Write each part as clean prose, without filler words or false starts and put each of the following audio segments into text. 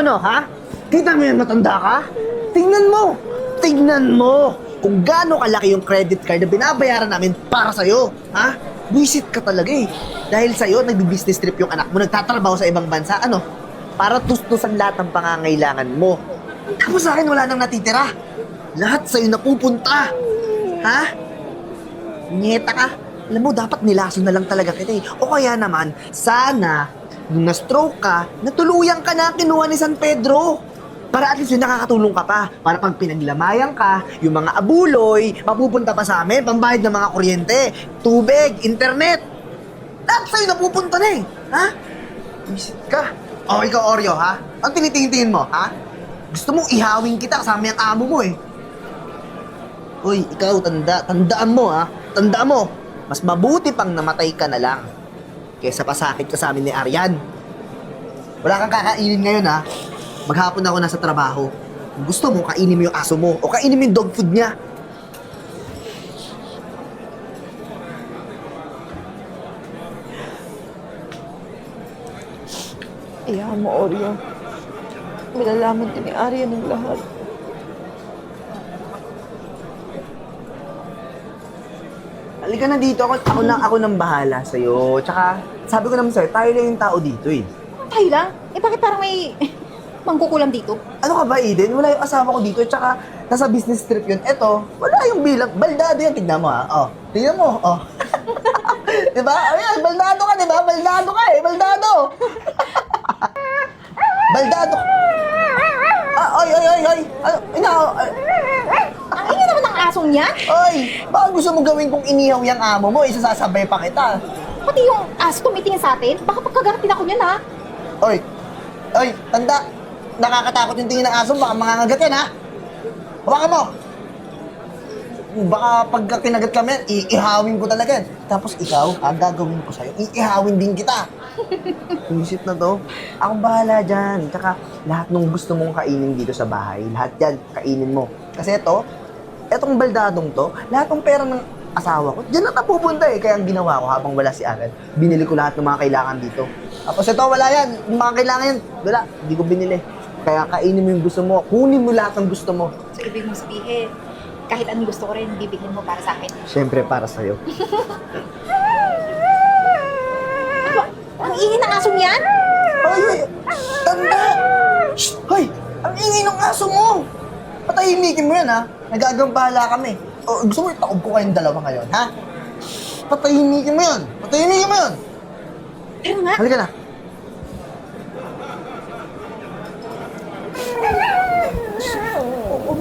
Ano, ha? Kita mo yan matanda ka? Tingnan mo! Tingnan mo! Kung gaano kalaki yung credit card na binabayaran namin para sa'yo, ha? Buisit ka talaga eh. Dahil sa'yo, nagbi-business trip yung anak mo, nagtatrabaho sa ibang bansa, ano? Para tustusan lahat ng pangangailangan mo. Tapos sa akin, wala nang natitira. Lahat sa'yo napupunta. Ha? Nyeta ka. Alam mo, dapat nilaso na lang talaga kita eh. O kaya naman, sana, nung na-stroke ka, natuluyan ka na kinuha ni San Pedro. Para at least yun nakakatulong ka pa. Para pag pinaglamayan ka, yung mga abuloy, mapupunta pa sa amin, pambayad ng mga kuryente, tubig, internet. Lahat sa'yo napupunta na eh. Ha? Visit ka. O, ikaw, Oreo, ha? Ang tinitingin mo, ha? Gusto mong ihawin kita kasama yung amo mo eh. Uy, ikaw, tandaan mo, ha? Tandaan mo, mas mabuti pang namatay ka na lang kaysa pasakit ka sa amin ni Arian. Wala kang kakainin ngayon, ha? Maghapon ako nasa trabaho. Kung gusto mo, kainin mo yung aso mo o kainin mo yung dog food niya. Iyahan mo, Oreo. Malalaman din ni Arya ng lahat. Halika na dito. Ako nang bahala sa'yo. Tsaka, sabi ko naman sa'yo, tayo lang yung tao dito eh. Tayo lang? Eh bakit parang may mangkukulam dito? Ano ka ba, Eden? Wala yung asawa ko dito. Tsaka, nasa business trip yun. Eto, wala yung bilang. Baldado yan. Tignan mo ha. Oh, tignan mo. Oh. Diba? Ayan, baldado ka, diba? Baldado ka eh. Baldado. Baldado. Ay. Ano? Ang ingay naman ng asong niya. Ay, baka gusto mo gawin kong inihaw yung amo mo, isasasabay pa kita. Pati yung aso tumitingin sa atin. Baka pagkagatin ako niyan ha. Oy, tanda. Nakakatakot yung tingin ng aso, baka mangangagat yan, ha? Hawakan mo! Baka pagka kinagat kami, iihawin ko talaga yan. Tapos ikaw, ang gagawin ko sa'yo, iihawin din kita. Isip na to. Ako bahala dyan. Tsaka lahat ng gusto mong kainin dito sa bahay, lahat yan, kainin mo. Kasi etong baldadong to, lahat ng pera ng asawa ko, dyan na napupunta eh. Kaya ang ginawa ko habang wala si Aaron, binili ko lahat ng mga kailangan dito. Tapos ito, wala yan. Yung mga kailangan yan, wala. Hindi ko binili. Kaya kainin mo yung gusto mo. Kunin mo lahat ng gusto mo. So ibig mong sabihin, kahit anong gusto ko rin, bibigyan mo para sa akin. Siyempre, para sa'yo. Ang ingay ng asong yan? Ay! Tanda! Shh! Hoy! Ang ingay ng aso mo! Patahimikin mo yan, ha? Nagagampala kami. O, gusto mo itaob ko kayong dalawa ngayon, ha? Patahimikin mo yan! Patahimikin mo yan! Pero nga, Halika na.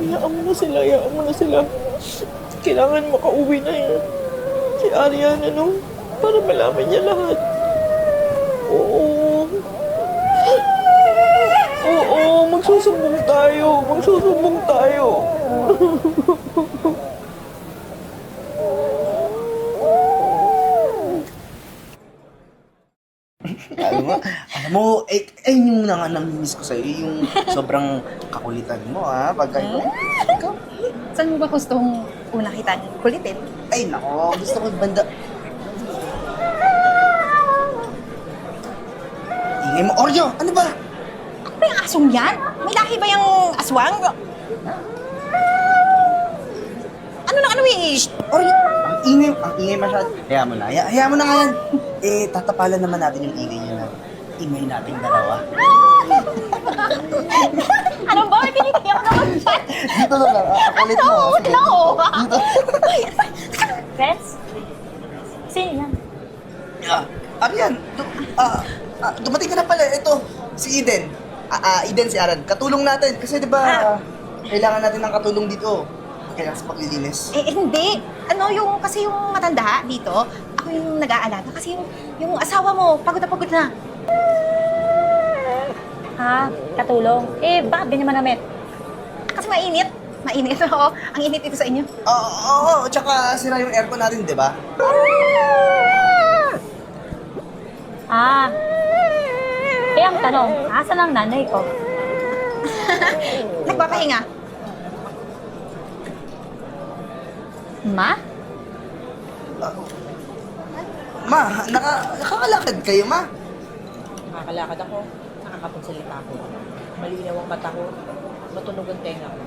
Hayaan mo na sila, hayaan mo na sila. Kailangan makauwi na yun. Si Ariana, no? Para malaman niya lahat. Oo. Magsusumbong tayo. Magsusumbong tayo. Alam mo, yun na nga namimiss ko sa'yo, yung sobrang kakulitan mo, ha? Pagka ikaw, saan mo ba gustong unang kita kulitin? ay nako, gusto ko banda. Ingay mo, Oreo! Ano ba? Ano ba yung asong yan? May lahi ba yung aswang? Ano eh? Oreo! Ang ingay masyado. Hayaan mo na, hayaan mo na nga yan. Tatapalan naman natin yung ingay niya na ingay nating dalawa. Ano ba? May pinitiyak naman ba? Dito na lang, kakulit mo. Ano? Sige, Ano? dito. Friends? Sino yan? Arian, dumating ka na pala. Ito, si Eden. Eden, si Aran. Katulong natin. Kasi di ba, kailangan natin ng katulong dito. Kailangan sa paglilinis. Hindi. Kasi yung matanda dito, ako yung nag-aalaga. Kasi yung asawa mo, pagod na. Ha? Katulong? Bakit ganyan manamit? Kasi mainit. Mainit, oo. Ang init ito sa inyo. Oo, tsaka sira yung aircon natin, di ba? Ang tanong, asan ang nanay ko? Nagpapahinga. Ma? Ma, nakakalakad kayo, ma. Nakakalakad ako, nakakapagsalita ako. malinaw ang mata ko, matunog ang tenga ko.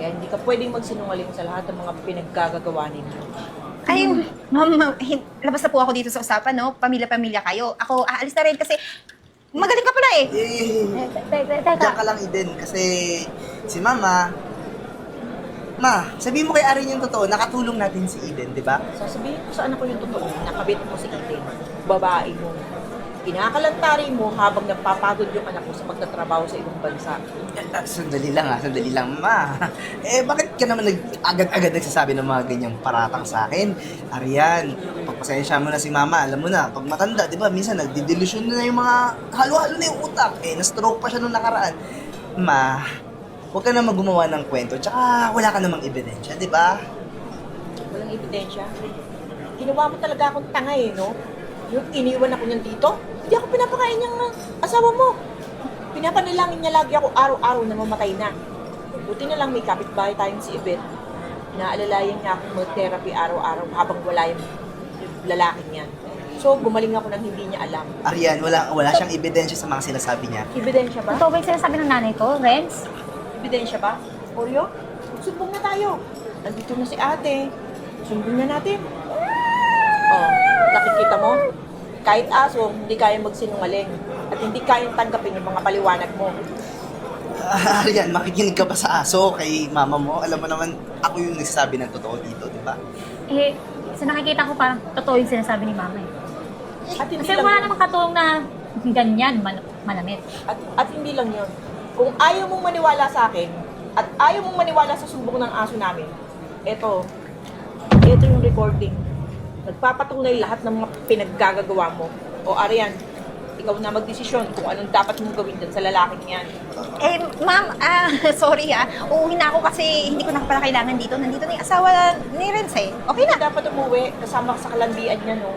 Kaya hindi ka pwedeng magsinungaling sa lahat ng mga pinaggagawa ninyo. Ay, ma'am, labas na po ako dito sa usapan, no? Pamilya-pamilya kayo. Ako, aalis na rin kasi magaling ka pala eh. Teka. Diyan ka lang, Eden, kasi si Mama, sabihin mo kay Arin yung totoo, nakatulong natin si Eden, di ba? Sasabihin ko sa anak ko yung totoo, nakabit mo si Eden, babae mo. Kinakalantari mo habang nagpapagod yung anak ko sa pagtatrabaho sa ibang bansa. Sandali lang, Ma. Bakit ka naman agad-agad nagsasabi ng mga ganyang paratang sa akin? Arian, pagpasensya mo na si Mama, alam mo na, pag matanda, di ba, minsan nagdidelusyon na yung mga halo-halo na yung utak. Na-stroke pa siya nung nakaraan. Ma, huwag ka naman gumawa ng kwento, tsaka wala ka namang ebidensya, di ba? Walang ebidensya. Ginawa mo talaga akong tanga eh, no? Yung iniwan ako niyan dito, hindi ako pinapakain niyang asawa mo. Pinapanalangin niya lagi ako araw-araw na mamatay na. Buti na lang may kapitbahay tayong si Yvette. Inaalalayan niya akong mag-therapy araw-araw habang wala yung lalaking niyan. So, gumaling ako nang hindi niya alam. Arian, wala siyang ebidensya sa mga sinasabi niya. Ebidensya ba? Totoo ba yung sinasabi ng nanay ko, Renz? Ebidensya ba? Oreo? Sumbong na tayo. Nandito na si ate. Sumbong na natin. Oh, nakikita mo? Kahit aso, hindi kayang magsinungaling. At hindi kayang tanggapin yung mga paliwanag mo. Arian, makikinig ka ba sa aso kay Mama mo? Alam mo naman, ako yung nagsasabi ng totoo dito, di ba? Eh, sa nakikita ko parang totoo yung sinasabi ni Mama eh. At hindi Kasi lang wala yun. namang katulong na ganyan, manamit. At hindi lang yun. Kung ayaw mong maniwala sa akin, at ayaw mong maniwala sa sumbong ng aso namin, ito yung recording. Nagpapatunay lahat ng mga pinaggagawa mo. O Arian, ikaw na magdesisyon kung anong dapat mong gawin dyan sa lalaking yan. Eh, ma'am, sorry uuwi na ako kasi hindi ko na pala kailangan dito. Nandito na yung asawa ni Renz eh. Okay Hindi na. dapat umuwi kasama ka sa kalandian niya, no?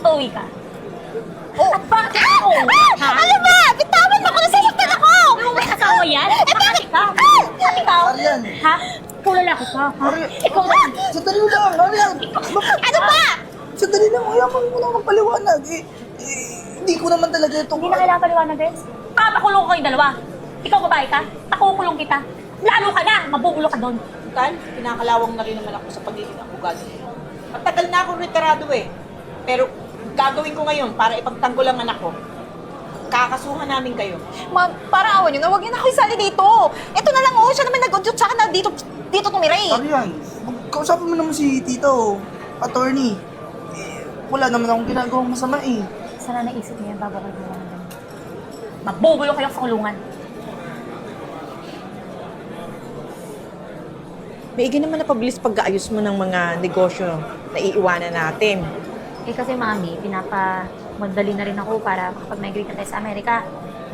Uwi ka. Oh. At bakit ako? Ha? Ano ba? Bitawan mo ko na sasaktan ako! Ano may asawa yan? Bakit ikaw? Bakit ikaw? Arian! Ha? Ikaw lalaki ka, ha? Ikaw na. Sandali lang, Arian! Ano ba? Sandali lang, ayaman mo lang magpaliwanag. Hindi ko naman talaga ito. Hindi na kailangan paliwanag, Renz. Papakulong ko kayong dalawa. Ikaw babae ka, nakukulong kita. Lalo ka na, mabubulo ka doon. Tal, pinakalawang na rin naman ako sa pagiging abogado. Matagal na akong retirado eh. Pero gagawin ko ngayon para ipagtanggol ang anak ko. Kakasuhan namin kayo. Ma'am, para awan nyo na, huwag niyo na ako isali dito. Ito na lang, siya naman nag-udyot sa akin na dito tumira eh. Arian, kausapin mo naman si Tito, attorney. Wala naman akong ginagawang masama eh. Sana naisip niyo yan bago kayo gumawa ng ganyan. Mabubulo kayo sa kulungan. Maigi naman na pabilis pag-aayos mo ng mga negosyo na iiwanan natin. Eh kasi mami, pinapamagdali na rin ako para makapag-migrate na tayo sa Amerika.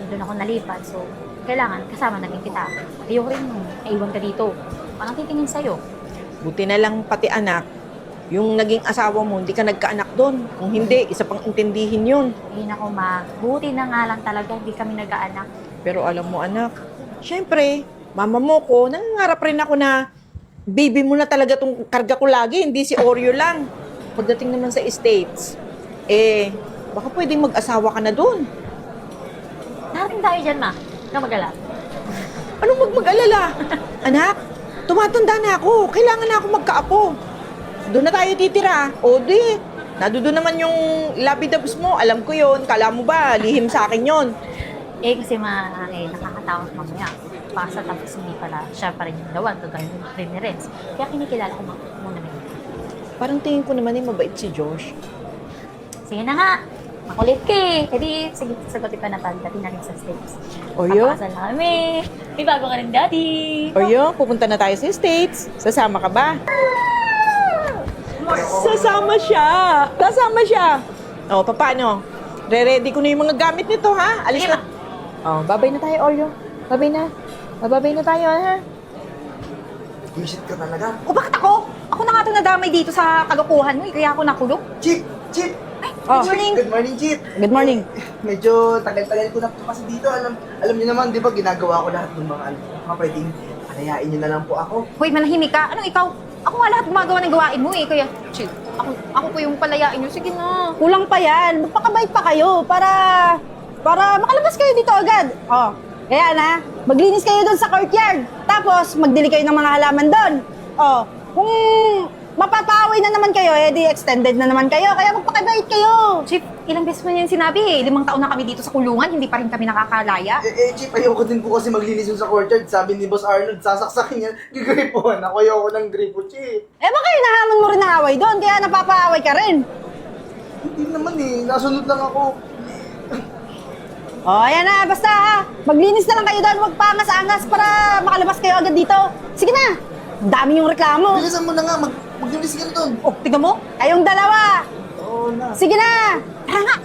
Doon ako nalipat, so kailangan kasama na rin kita. Ayoko rin naiwan ka dito. Parang titingin sa'yo. Buti na lang pati anak, yung naging asawa mo, hindi ka nagkaanak doon. Kung hindi, isa pang intindihin yun. Ayun ako ma, buti na nga lang talaga hindi kami nag-aanak. Pero alam mo anak, syempre, mama mo ko, nangangarap rin ako na baby mo na talaga tong karga ko lagi, hindi si Oreo lang. Pagdating naman sa States, baka pwedeng mag-asawa ka na doon. Narating tayo dyan ma, huwag kang mag-alala. Anong mag-alala? Anak, tumatanda na ako. Kailangan na ako magkaapo. Doon na tayo titira. O di, nadoon naman yung labidabs mo. Alam ko yon. Kala mo ba, lihim sa akin yon. Eh kasi nakakatawa mamaya. Pasa tapos hindi pala siya pa rin yung dawan, kagaya rin ni Renz. Kaya kinikilala ko muna na yun. Parang tingin ko naman mabait si Josh. Sige na nga, makulit ka eh. Hindi, sige, sagutin pa na tayo. Dati na rin sa States. Oreo? Papakasal na kami. May bago ka rin, Daddy. Oreo, pupunta na tayo sa States. Sasama ka ba? Sasama siya. Sasama siya. O, paano? Re-ready ko na yung mga gamit nito, ha? Alis Sige, na. O, babay na tayo, Oreo. Babay na. Babay na tayo, ha? Visit ka talaga. O bakit ako? Ako na nga itong nadamay dito sa kalokohan mo, kaya ako nakulong. Chip! Oh. Good morning, Chip! Good morning. Medyo tagal-tagal ko na po kasi dito. Alam niyo naman, di ba, ginagawa ko lahat ng mga pwedeng palayain niyo na lang po ako. Hoy, manahimik ka. Anong ikaw? Ako nga lahat gumagawa ng gawain mo eh, kaya chill. Ako po yung palayain nyo. Sige na. Kulang pa yan. Magpakabait pa kayo para para makalabas kayo dito agad. Oh, kaya na, maglinis kayo doon sa courtyard. Tapos, magdili kayo ng mga halaman doon. Oh, kung mapapaaway na naman kayo, di extended na naman kayo. Kaya magpakabait kayo. Chief, ilang beses mo yan sinabi eh. 5 taon na kami dito sa kulungan, hindi pa rin kami nakakalaya. Chief, ayoko din po kasi maglinis yung sa courtyard. Sabi ni Boss Arnold, sasaksakin yan. Gigripuhan ako. Ayoko ng gripo, Chief. Baka hinahamon mo rin ng away doon, kaya napapaaway ka rin. Hindi naman nasunod lang ako. Oh, ayan na, basta ha. Maglinis na lang kayo doon, huwag pa angas-angas para makalabas kayo agad dito. Sige na, ang dami yung reklamo. Bilisan mo na nga, maglinis ka na doon. Oh, tingnan mo, kayong dalawa. Oo na. Sige na, tara nga.